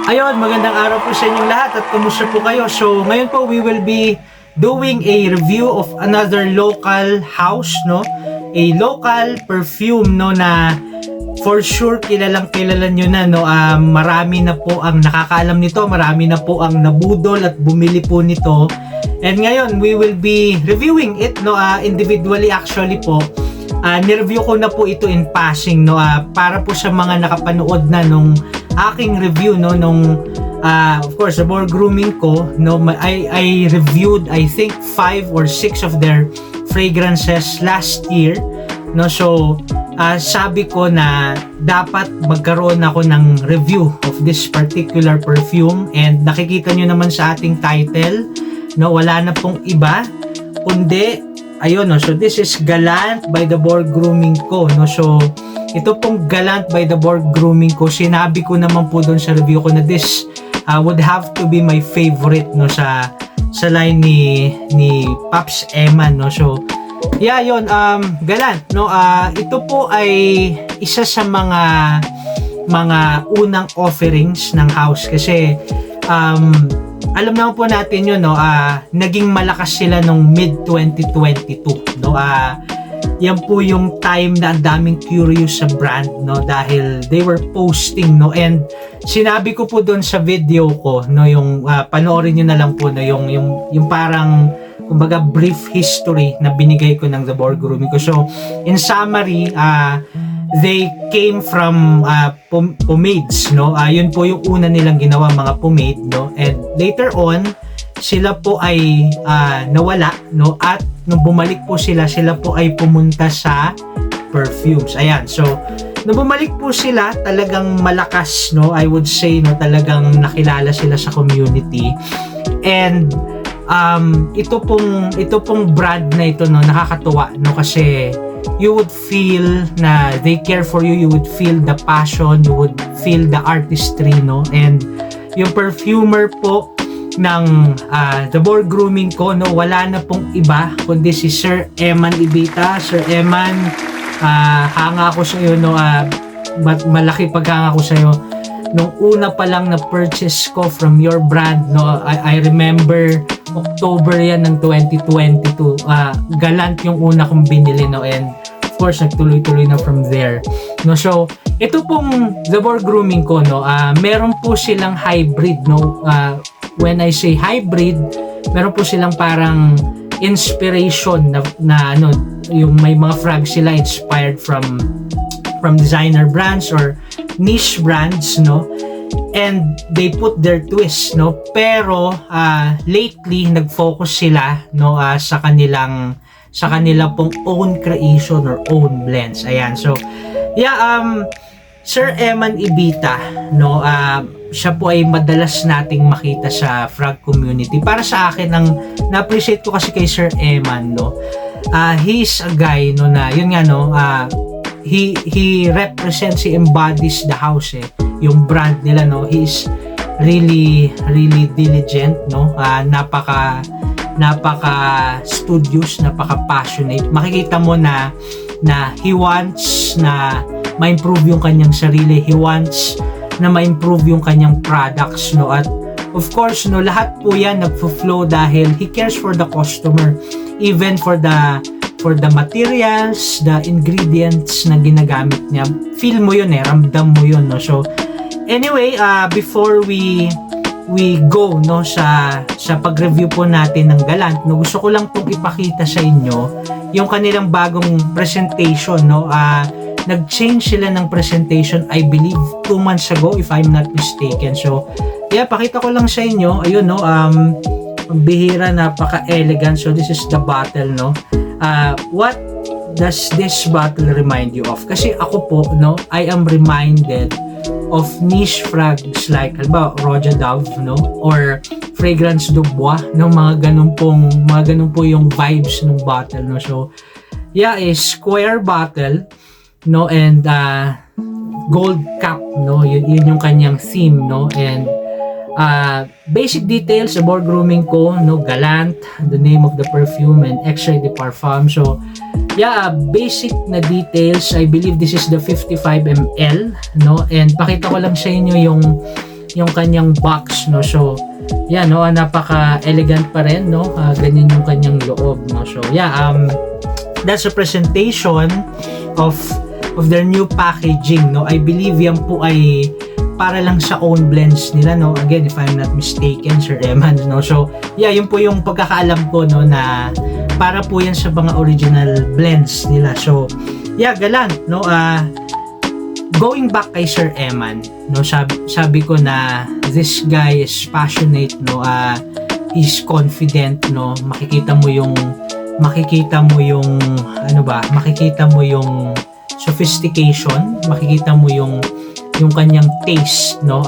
Ayun, magandang araw po sa inyong lahat at kumusta po kayo? So, ngayon po we will be doing a review of another local house, no? A local perfume, no, na for sure kilalang kilala nyo na, no? Marami na po ang nakakaalam nito, marami na po ang nabudol at bumili po nito. And ngayon, we will be reviewing it, no? Individually actually po. Nireview ko na po ito in passing, no? Para po sa mga nakapanood na nung aking review, no, nung of course the board grooming ko, no, I reviewed I think 5 or 6 of their fragrances last year, no. So sabi ko na dapat magkaroon ako ng review of this particular perfume, and nakikita nyo naman sa ating title, no, wala na pong iba kundi ayun, no. So this is Galant by the Board Grooming Co, no. So ito pong Galant by the Board Grooming Co, sinabi ko naman po doon sa review ko na this would have to be my favorite, no, sa line ni Pops Eman, no. So yeah, yun, Galant, no. Ito po ay isa sa mga unang offerings ng house kasi alam naman po natin yun, no, naging malakas sila nung mid 2022, no. Yan po yung time na ang daming curious sa brand, no, dahil they were posting, no, and sinabi ko po doon sa video ko, no, yung panoorin niyo na lang po, no, yung parang kumbaga brief history na binigay ko ng The Board Grooming ko. So in summary, they came from pomades, no. Yun po yung una nilang ginawa, mga pomade, no, and later on sila po ay nawala, no, at nung bumalik po sila po ay pumunta sa perfumes. Ayan, so nung bumalik po sila, talagang malakas, no, I would say, no, talagang nakilala sila sa community. And ito pong brand na ito, no, nakakatuwa, no, kasi you would feel na they care for you, you would feel the passion, you would feel the artistry, no, and yung perfumer po ng The Board Grooming Co, no, wala na pong iba kundi si Sir Eman Ibita. Sir Eman, hanga ako sa iyo, no, malaki paghanga ko sa iyo nung una pa lang na purchase ko from your brand, no. I remember October yan ng 2022. Galant yung una kong binili, no, and of course nagtuloy-tuloy na from there, no. So ito pong The Board Grooming Co, no, meron po silang hybrid, no. When I say hybrid, meron po silang parang inspiration na ano, yung may mga frags sila inspired from designer brands or niche brands, no, and they put their twist, no. Pero lately nag-focus sila, no, sa kanila pong own creation or own blends. Ayan, so yeah, Sir Eman Ibita, no, siya po ay madalas nating makita sa frag community. Para sa akin, ang na-appreciate ko kasi kay Sir Eman, no, he's a guy, no, na yun nga, no, he represents, he embodies the house, yung brand nila, no. He's really diligent, no, napaka studious, napaka passionate. Makikita mo na he wants na ma-improve yung kanyang sarili, he wants na ma-improve yung kanyang products, no, at of course, no, lahat po yan nagfo-flow dahil he cares for the customer, even for the materials, the ingredients na ginagamit niya. Feel mo yun, ramdam mo yun, no. So anyway, before we go, no, sa pag-review po natin ng Galant, no, gusto ko lang pong ipakita sa inyo yung kanilang bagong presentation, no. Nag-change sila ng presentation, I believe 2 months ago, if I'm not mistaken. So yeah, pakita ko lang sa inyo. Ayun, no, ang bihira, napaka-elegant. So this is the bottle, no. What does this bottle remind you of? Kasi ako po, no, I am reminded of niche frags like halimbawa Roja Dove, no, or Fragrance du Bois, no, mga ganun po yung vibes ng bottle, no. So yeah, a square bottle, no, and gold cap, no, yun yung kanyang theme, no. And basic details, The Board Grooming Co, no, Galant, the name of the perfume, and Extrait de Parfum. So yeah, basic na details. I believe this is the 55 ml, no, and pakita ko lang sa inyo yung kanyang box, no. So yeah, no, napaka-elegant pa rin, no. Ganyan yung kanyang loob, no. So yeah, that's a presentation of their new packaging, no. I believe yan po ay para lang sa own blends nila, no. Again, if I'm not mistaken, Sir Eman, no. So yeah, yun po yung pagkakaalam ko, no, na para po yan sa mga original blends nila. So yeah, galant, no. Going back kay Sir Eman, no, sabi ko na this guy is passionate, no. He's confident, no. Makikita mo yung sophistication, makikita mo yung kanyang taste, no.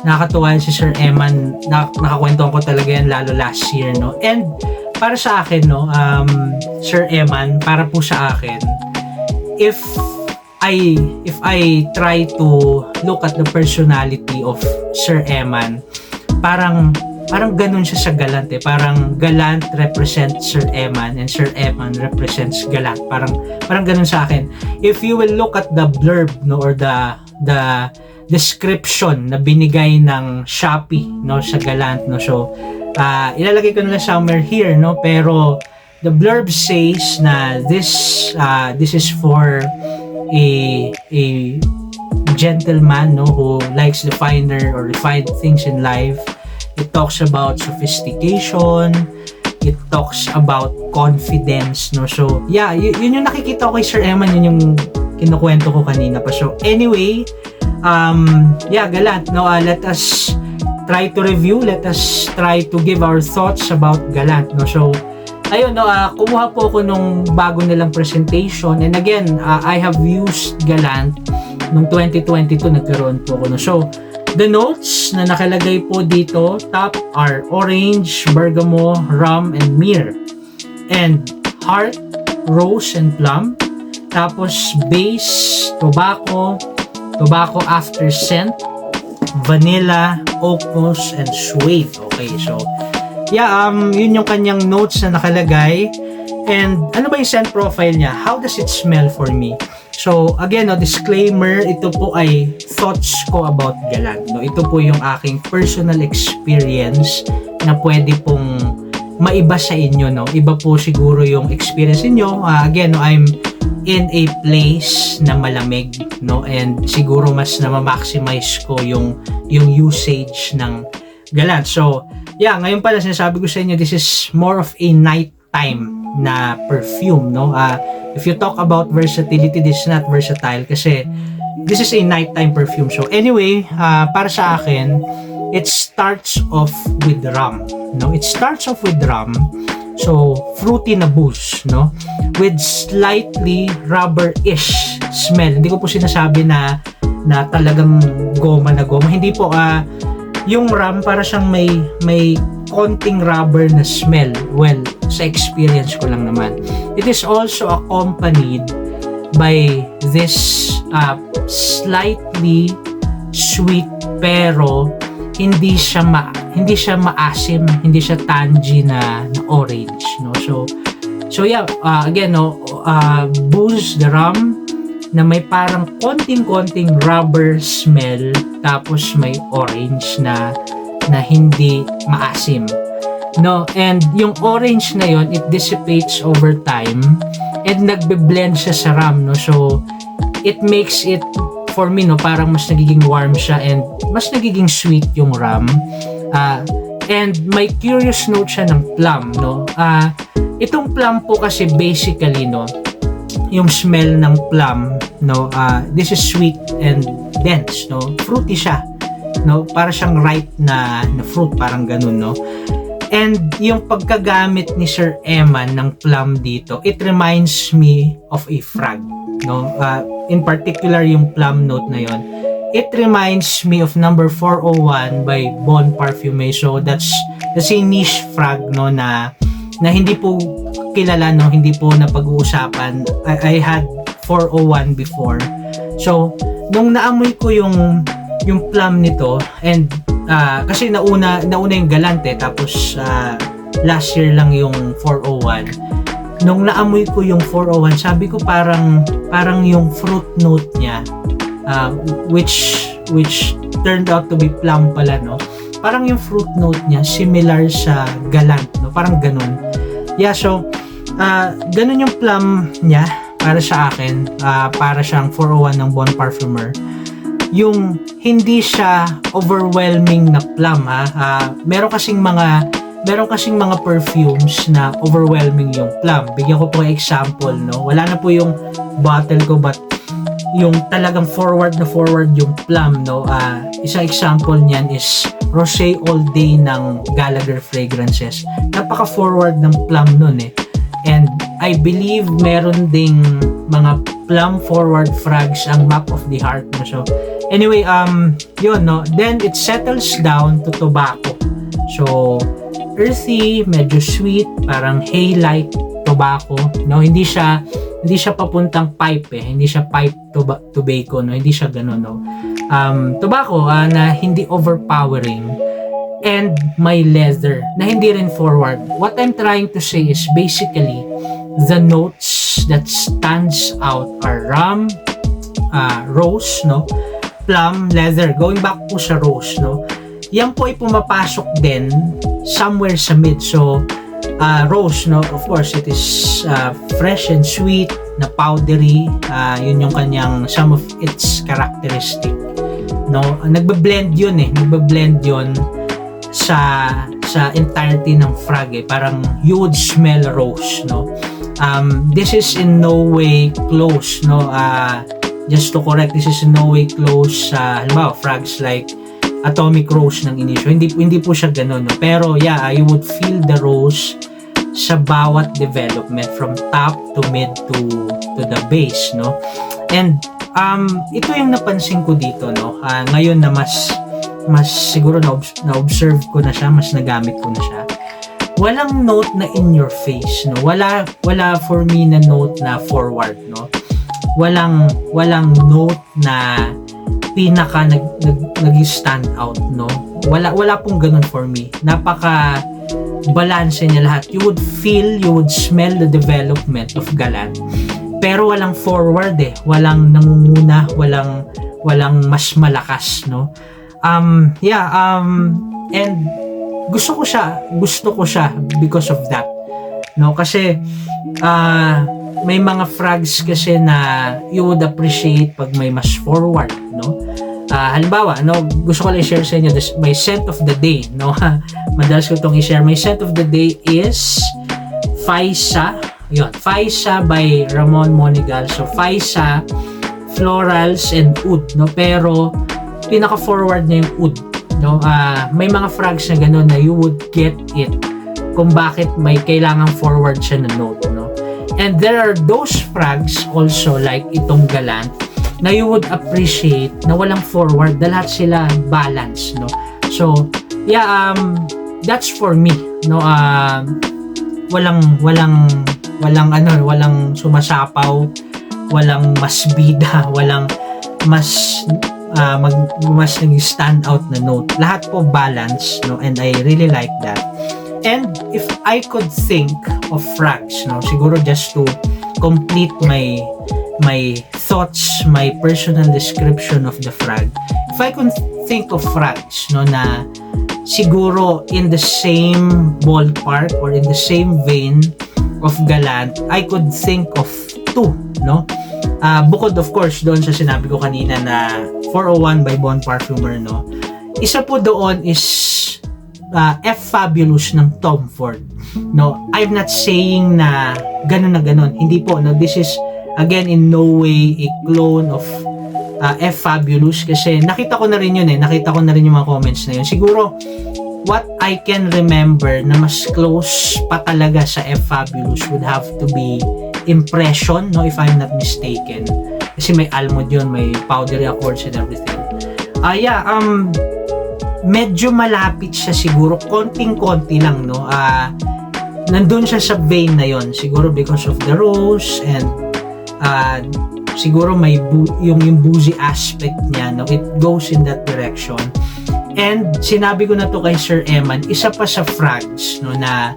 Nakakatuwa si Sir Eman, nakakwentuhan ko talaga yan lalo last year, no. And para sa akin, no, Sir Eman, para po sa akin, if I try to look at the personality of Sir Eman, parang ganun siya sa Galant, eh. Parang Galant represents Sir Eman and Sir Eman represents Galant. Parang ganun sa akin. If you will look at the blurb, no, or the description na binigay ng Shopee, no, sa Galant, no. So ilalagay ko na lang somewhere here, no, pero the blurb says na this is for a gentleman, no, who likes the finer or refined things in life. It talks about sophistication, it talks about confidence, no. So yeah, yun yung nakikita ko kay Sir Eman, yun yung kinukwento ko kanina pa. So anyway, yeah, Galant, no, let us try to review, let us try to give our thoughts about Galant, no. So ayun, no, kumuha po ako nung bago nilang presentation, and again, I have used Galant nung 2022, nagkaroon po ako, no. So the notes na nakalagay po dito, top are orange, bergamot, rum, and myrrh, and heart, rose, and plum. Tapos base, tobacco after scent, vanilla, oak moss, and suede. Okay, so yeah, yun yung kanyang notes na nakalagay. And ano ba yung scent profile niya? How does it smell for me? So again, no, disclaimer, ito po ay thoughts ko about Galant, no. Ito po yung aking personal experience na pwede pong maiba sa inyo, no. Iba po siguro yung experience niyo. Again, no, I'm in a place na malamig, no, and siguro mas na-maximize ko yung usage ng Galant. So yeah, ngayon pala sinasabi ko sa inyo, this is more of a nighttime na perfume, no. If you talk about versatility, this is not versatile kasi this is a nighttime perfume. So anyway, para sa akin, it starts off with rum, no. It starts off with rum, so fruity na booze, no, with slightly rubber-ish smell. Hindi ko po sinasabi na talagang goma na goma. Hindi po, yung rum para siyang may konting rubber na smell. Well, sa experience ko lang naman. It is also accompanied by this slightly sweet, pero hindi siya maasim, hindi siya tangy na orange, no. So yeah, again, no, booze, the rum na may parang konting rubber smell, tapos may orange na hindi maasim, no. And yung orange na yon, it dissipates over time and nagbe-blend siya sa rum, no. So it makes it, for me, no, parang mas nagiging warm siya and mas nagiging sweet yung rum. And may curious note siya ng plum, no. Itong plum po kasi basically, no, yung smell ng plum, no, this is sweet and dense, no. Fruity siya, no, para siyang ripe na fruit, parang ganun, no. And yung pagkagamit ni Sir Eman ng plum dito, it reminds me of a frag, no. In particular, yung plum note na yon, it reminds me of number 401 by Bon Parfumé. So that's a niche frag, no, na hindi po kilala, no, hindi po napag-uusapan. I had 401 before. So nung naamoy ko yung plum nito, and kasi nauna yung Galant, tapos last year lang yung 401. Nung naamoy ko yung 401, sabi ko parang yung fruit note niya, which turned out to be plum pala, no? Parang yung fruit note niya similar sa galant, no? Parang ganun. Yeah, so ganun yung plum niya para sa akin. Para siyang 401 ng Bon Parfumer. Yung hindi siya overwhelming na plum, ha. Meron kasing mga perfumes na overwhelming yung plum. Bigyan ko po example, no. Wala na po yung bottle ko, but yung talagang forward yung plum, no. Isang example niyan is Rosé All Day ng Gallagher Fragrances. Napaka-forward ng plum nun, eh. And I believe meron ding mga plum forward frags ang Map of the Heart, no. So anyway, yun, no. Then it settles down to tobacco. So earthy, medyo sweet, parang hay-like tobacco, no. Hindi siya papuntang pipe, eh. Hindi siya pipe tobacco, no. Hindi siya gano'n, no. Tobacco na hindi overpowering, and may leather na hindi rin forward. What I'm trying to say is basically the notes that stands out are rum, rose, no, plum, leather. Going back po sa rose, no, yan po ay pumapasok din somewhere sa mid. So rose, no, of course it is fresh and sweet na powdery. Yun yung kanyang some of its characteristic, no. Nagbe-blend yun sa entirety ng frag, eh. Parang you would smell rose, no. This is in no way close, no. Just to correct, this is in no way close sa halimbawa frags like Atomic Rose ng Initio. Hindi po siya ganun, no. Pero yeah, you would feel the rose sa bawat development from top to mid to the base, no. And ito yung napansin ko dito, no. Ngayon na mas siguro na-observe ko na siya, mas nagamit ko na siya. Walang note na in your face, no. Wala for me na note na forward, no. Walang note na pinaka nag-stand out, no. Wala pong ganun for me. Napaka balance niya lahat. You would smell the development of Galant. Pero walang forward, eh. Walang nangunguna, walang mas malakas, no. And gusto ko siya because of that, no. Kasi may mga frags kasi na you would appreciate pag may mas forward, no. Halimbawa, no, gusto ko lang i-share sa inyo my scent of the day, no. Madalas ko itong i-share. My scent of the day is Faisa. Yun, Faisa by Ramon Monegal. So Faisa, florals and oud, no. Pero pinaka-forward niya yung oud, no. May mga frags na gano'n na you would get it kung bakit may kailangang forward siya na note, no. And there are those frags also like itong Galant na you would appreciate na walang forward, na lahat sila balance, no. So yeah, that's for me, no. Walang sumasapaw, walang mas bida, walang mas nag-stand out na note. Lahat po balance, no, and I really like that. And if I could think of frags, no, siguro just to complete my thoughts, my personal description of the frag, if I could think of frags, no, na siguro in the same ballpark or in the same vein of Galant, I could think of two, no. Bukod of course doon sa sinabi ko kanina na 401 by Bon Parfumer, no. Isa po doon is F Fabulous ng Tom Ford, no. I'm not saying na ganun, hindi po, no. This is again in no way a clone of F Fabulous, kasi nakita ko na rin yung mga comments na yun. Siguro what I can remember na mas close pa talaga sa F Fabulous would have to be Impression, no, if I'm not mistaken, kasi may almond yun, may powdery accords and everything. Medyo malapit siya siguro, konting-konti lang, no. Nandun siya sa vein na yon, siguro because of the rose, and siguro may yung boozy aspect niya, no. It goes in that direction. And sinabi ko na to kay Sir Eman, isa pa sa frags, no, na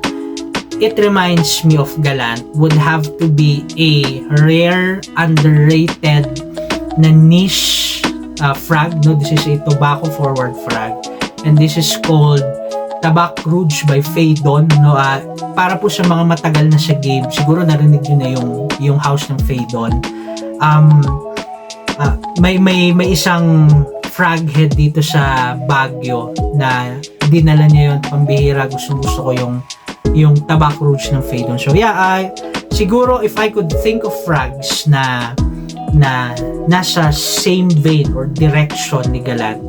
it reminds me of Galant would have to be a rare, underrated na niche frag, no? This is a tobacco forward frag, and this is called Tabak Rouge by Phaedon, no? Para po sa mga matagal na sa game, siguro narinig nyo na yung house ng Phaedon. May isang frag head dito sa Baguio na dinala niya yun, pambihira, gusto ko yung Tabak Rouge ng Phaedon. So yeah, siguro if I could think of frags na nasa same vein or direction ni Galant,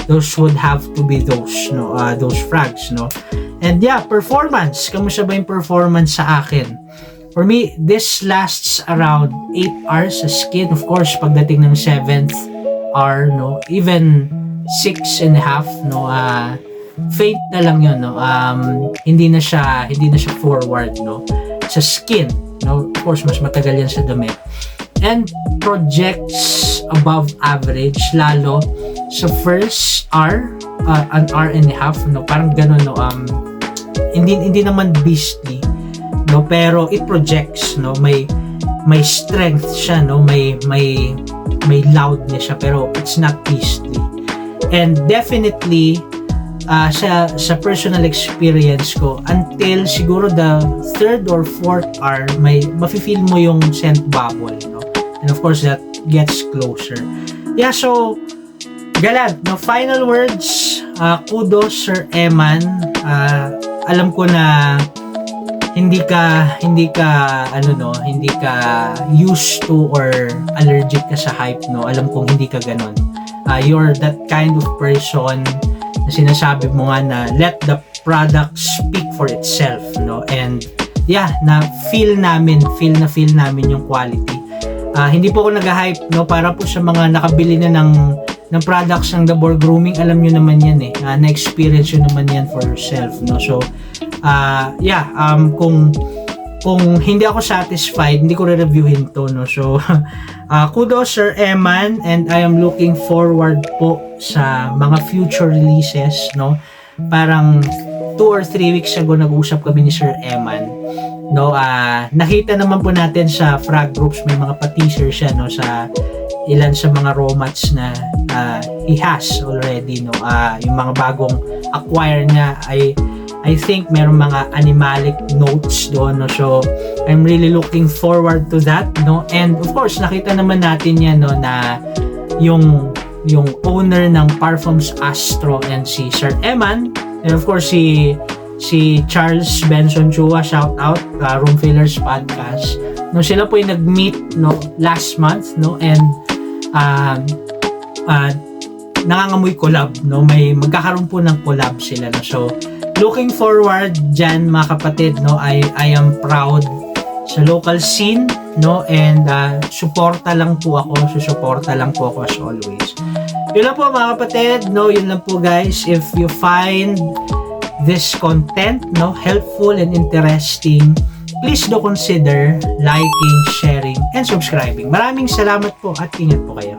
those would have to be those, no? Those frags, no? And yeah, performance. Kamusta ba yung performance sa akin? For me, this lasts around 8 hours sa skin. Of course, pagdating ng 7th hour, no? Even 6.5, no? Faint na lang yun, no? Hindi na siya forward, no? Sa skin, no? Of course, mas matagal yan sa damit. And projects above average, lalo sa first hour, an hour and a half, no? Parang ganun, no? Hindi naman beastly, no? Pero it projects, no? May strength siya, no? May loudness siya, pero it's not beastly. And definitely, sa personal experience ko, until siguro the 3rd or 4th hour, mafe-feel mo yung scent bubble, no? And of course, that gets closer. Yeah, so, Galant, no? Final words, kudos Sir Eman. Alam ko na hindi ka used to or allergic ka sa hype, no? Alam kong hindi ka ganon. You're that kind of person na sinasabi mo nga na let the product speak for itself, no? And yeah, na feel namin yung quality. Hindi po ako nag-hype, no? Para po sa mga nakabili na ng products ng The Boar Grooming, alam nyo naman yan eh. Na-experience nyo naman yan for yourself, no? So, yeah, kung hindi ako satisfied, hindi ko re-reviewin to, no? So, kudos Sir Eman, and I am looking forward po sa mga future releases, no? Parang 2 or 3 weeks ago nag-usap kami ni Sir Eman, no? Nakita naman po natin sa frag groups, may mga pa-teaser siya, no? Sa ilan sa mga romats na he has already, no? Yung mga bagong acquire niya, I think meron mga animalic notes doon, no? So I'm really looking forward to that, no? And of course, nakita naman natin yan, no, na yung owner ng Parfums Astro and si Sir Eman, and of course si Charles Benson Chua, shout out, Room Fillers Podcast, no? Sila po yung nag-meet, no, last month, no? And nangangamoy collab, no? Magkakaroon po ng collab sila, no? So looking forward dyan, mga kapatid, no? I am proud sa local scene, no? And susuporta lang po ako as always. Yun lang po, mga kapatid, no? Yun lang po, guys. If you find this content, no, helpful and interesting, please do consider liking, sharing, and subscribing. Maraming salamat po at ingat po kayo.